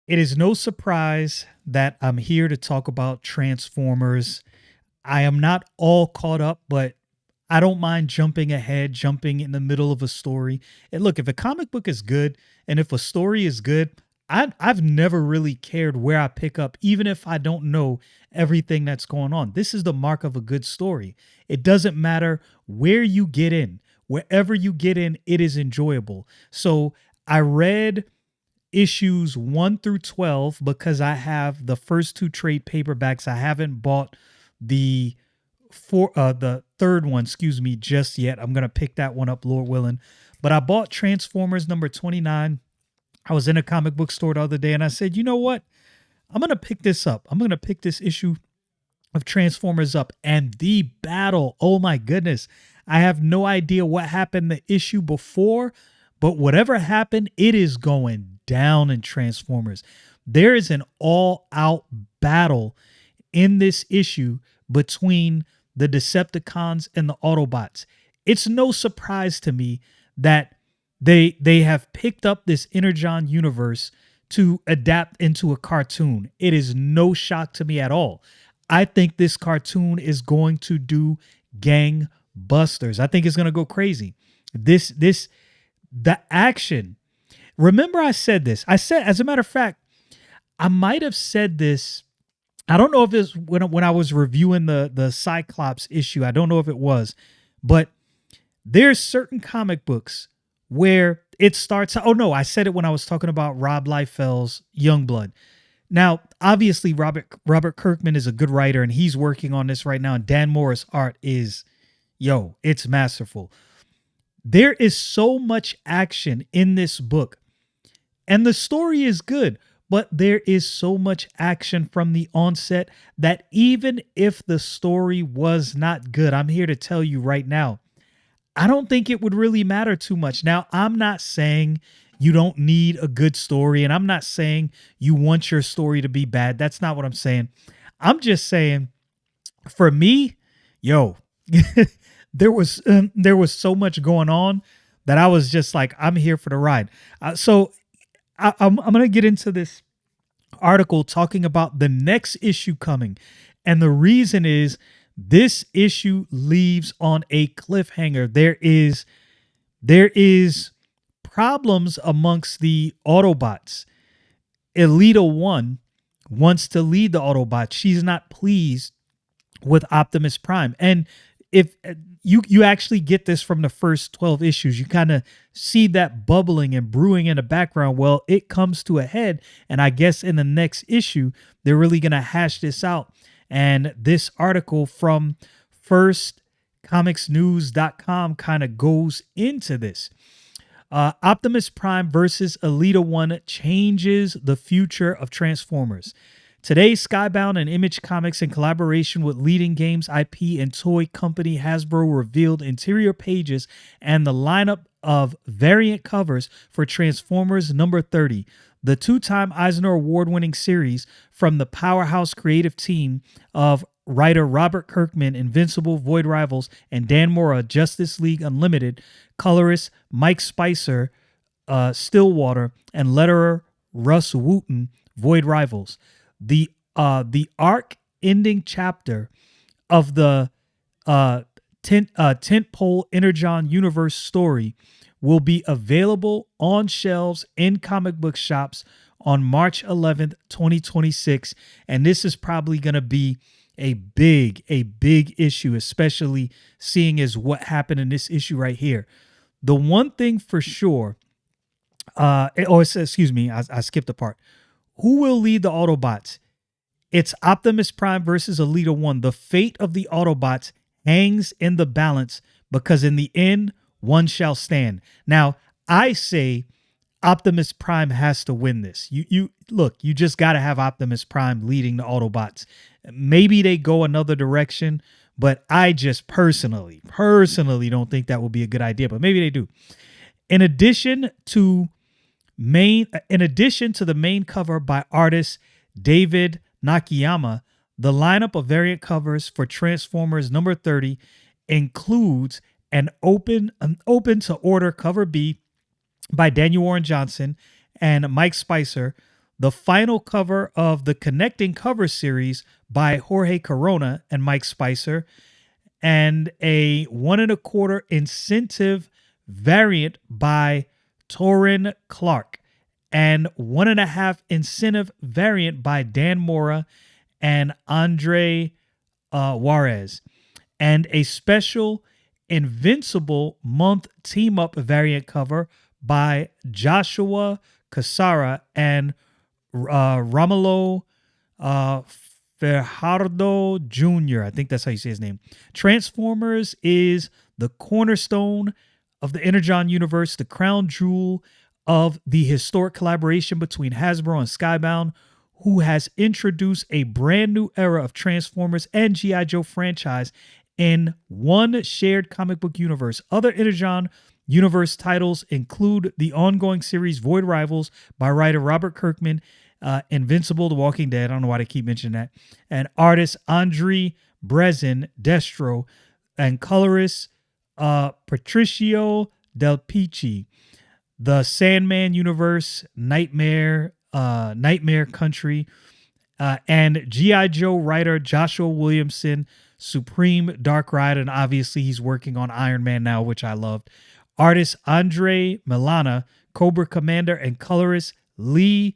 It is no surprise that I'm here to talk about Transformers. I am not all caught up, but I don't mind jumping ahead, jumping in the middle of a story. And look, if a comic book is good and if a story is good, I've never really cared where I pick up, even if I don't know everything that's going on. This is the mark of a good story. It doesn't matter where you get in, wherever you get in, it is enjoyable. So I read issues 1 through 12 because I have the first two trade paperbacks. I haven't bought the the third one, excuse me, just yet. I'm going to pick that one up, Lord willing. But I bought Transformers number 29. I was in a comic book store the other day and I said, "You know what? I'm going to pick this up. I'm going to pick this issue of Transformers up." And the battle, oh my goodness. I have no idea what happened the issue before, but whatever happened, it is going down in Transformers. There is an all-out battle in this issue between the Decepticons and the Autobots. It's no surprise to me that they have picked up this Energon Universe to adapt into a cartoon. It is no shock to me at all. I think this cartoon is going to do gangbusters. I think it's going to go crazy. The action. Remember I said this. I said, as a matter of fact, I might have said this. I don't know if it's when I was reviewing the Cyclops issue. I don't know if it was, but there's certain comic books where it starts. Oh no, I said it when I was talking about Rob Liefeld's Youngblood. Now, obviously, Robert Kirkman is a good writer, and he's working on this right now. And Dan Mora's art is, it's masterful. There is so much action in this book, and the story is good. But there is so much action from the onset that even if the story was not good, I'm here to tell you right now, I don't think it would really matter too much. Now, I'm not saying you don't need a good story, and I'm not saying you want your story to be bad. That's not what I'm saying. I'm just saying, for me, there was so much going on that I was just like, I'm here for the ride. I'm going to get into this article talking about the next issue coming. And the reason is this issue leaves on a cliffhanger. There is problems amongst the Autobots. Elita 1 wants to lead the Autobots. She's not pleased with Optimus Prime. And if you actually get this from the first 12 issues, you kind of see that bubbling and brewing in the background. Well, it comes to a head, and I guess in the next issue, they're really going to hash this out. And this article from firstcomicsnews.com kind of goes into this. Optimus Prime versus Elita 1 changes the future of Transformers. Today, Skybound and Image Comics, in collaboration with leading games IP and toy company Hasbro, revealed interior pages and the lineup of variant covers for Transformers number 30, the two-time Eisner Award-winning series from the powerhouse creative team of writer Robert Kirkman, Invincible, Void Rivals, and Dan Mora, Justice League Unlimited, colorist Mike Spicer, Stillwater, and letterer Russ Wooten, Void Rivals. The arc ending chapter of the tentpole Energon Universe story will be available on shelves in comic book shops on March 11th, 2026. And this is probably going to be a big issue, especially seeing as what happened in this issue right here. The one thing for sure, excuse me, I skipped a part. Who will lead the Autobots? It's Optimus Prime versus Elita 1. The fate of the Autobots hangs in the balance because in the end, one shall stand. Now, I say Optimus Prime has to win this. You just got to have Optimus Prime leading the Autobots. Maybe they go another direction, but I just personally don't think that would be a good idea, but maybe they do. In addition to the main cover by artist David Nakayama, the lineup of variant covers for Transformers number 30 includes an open to order cover B by Daniel Warren Johnson and Mike Spicer, the final cover of the Connecting Cover series by Jorge Corona and Mike Spicer, and a 1.25 incentive variant by Taurin Clarke, and 1.5 incentive variant by Dan Mora and Andre Juarez, and a special Invincible month team up variant cover by Joshua Cassara and Romulo Fajardo Jr. I think that's how you say his name. Transformers is the cornerstone of the Energon Universe, the crown jewel of the historic collaboration between Hasbro and Skybound, who has introduced a brand new era of Transformers and G.I. Joe franchise in one shared comic book universe. Other Energon Universe titles include the ongoing series Void Rivals by writer Robert Kirkman, Invincible, The Walking Dead, I don't know why they keep mentioning that, and artist Andre Brezin, Destro, and colorist Patricio Del Pici. The Sandman Universe, Nightmare Country, and G.I. Joe writer Joshua Williamson, Supreme Dark Rider, and obviously he's working on Iron Man now, which I loved. Artist Andre Milana, Cobra Commander, and colorist Lee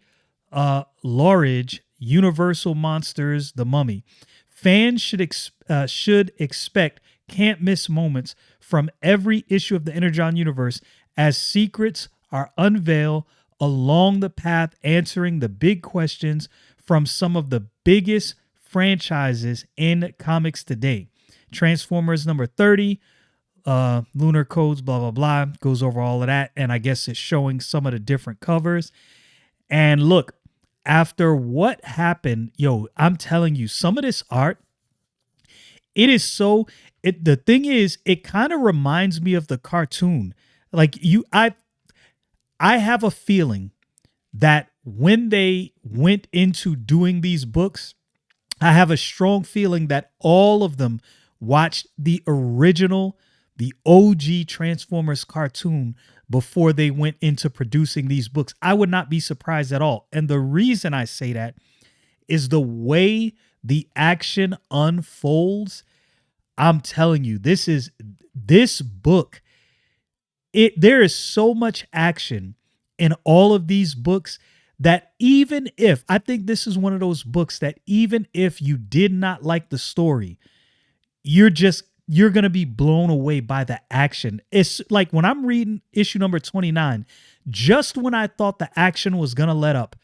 Loridge, Universal Monsters, The Mummy. Fans should expect can't miss moments from every issue of the Energon Universe as secrets are unveiled along the path, answering the big questions from some of the biggest franchises in comics today. Transformers number 30, Lunar Codes, blah, blah, blah, goes over all of that. And I guess it's showing some of the different covers. And look, after what happened, I'm telling you, some of this art, the thing is, it kind of reminds me of the cartoon. Like I have a feeling that when they went into doing these books, I have a strong feeling that all of them watched the original, the OG Transformers cartoon before they went into producing these books. I would not be surprised at all. And the reason I say that is the way the action unfolds. I'm telling you, this book, there is so much action in all of these books that I think this is one of those books that even if you did not like the story, you're going to be blown away by the action. It's like when I'm reading issue number 29, just when I thought the action was going to let up,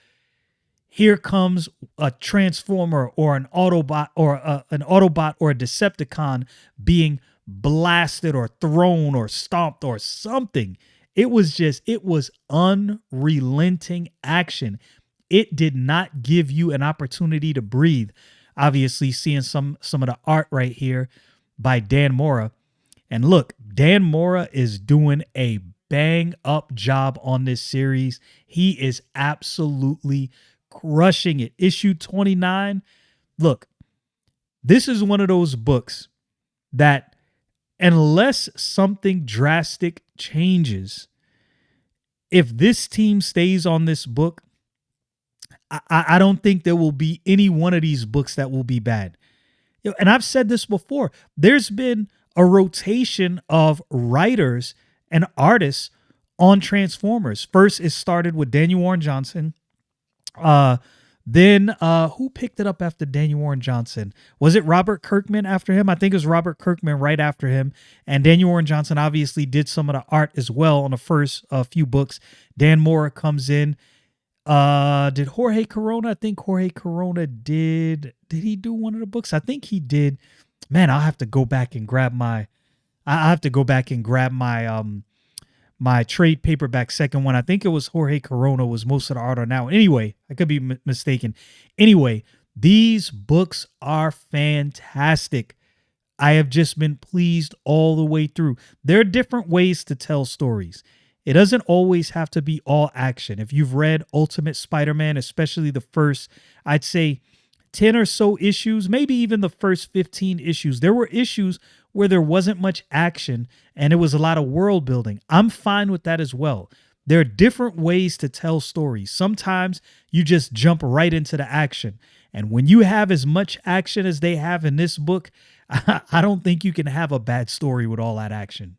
here comes a Transformer or an Autobot or an Autobot or a Decepticon being blasted or thrown or stomped or something. It was unrelenting action. It did not give you an opportunity to breathe. Obviously, seeing some of the art right here by Dan Mora. And look, Dan Mora is doing a bang up job on this series. He is absolutely crushing it. Issue 29. Look, this is one of those books that unless something drastic changes, if this team stays on this book, I don't think there will be any one of these books that will be bad. And I've said this before. There's been a rotation of writers and artists on Transformers. First, it started with Daniel Warren Johnson. Then who picked it up after Daniel Warren Johnson? Was it Robert Kirkman after him? I think it was Robert Kirkman right after him. And Daniel Warren Johnson obviously did some of the art as well on the first few books. Dan Mora comes in. Did Jorge Corona? I think Jorge Corona did. Did he do one of the books? I think he did. Man, I'll have to go back and grab my my trade paperback second one. I think it was Jorge Corona was most of the art on that one. Anyway, I could be mistaken. Anyway, these books are fantastic. I have just been pleased all the way through. There are different ways to tell stories. It doesn't always have to be all action. If you've read Ultimate Spider-Man, especially the first, I'd say 10 or so issues, maybe even the first 15 issues, there were issues where there wasn't much action and it was a lot of world building. I'm fine with that as well. There are different ways to tell stories. Sometimes you just jump right into the action. And when you have as much action as they have in this book, I don't think you can have a bad story with all that action.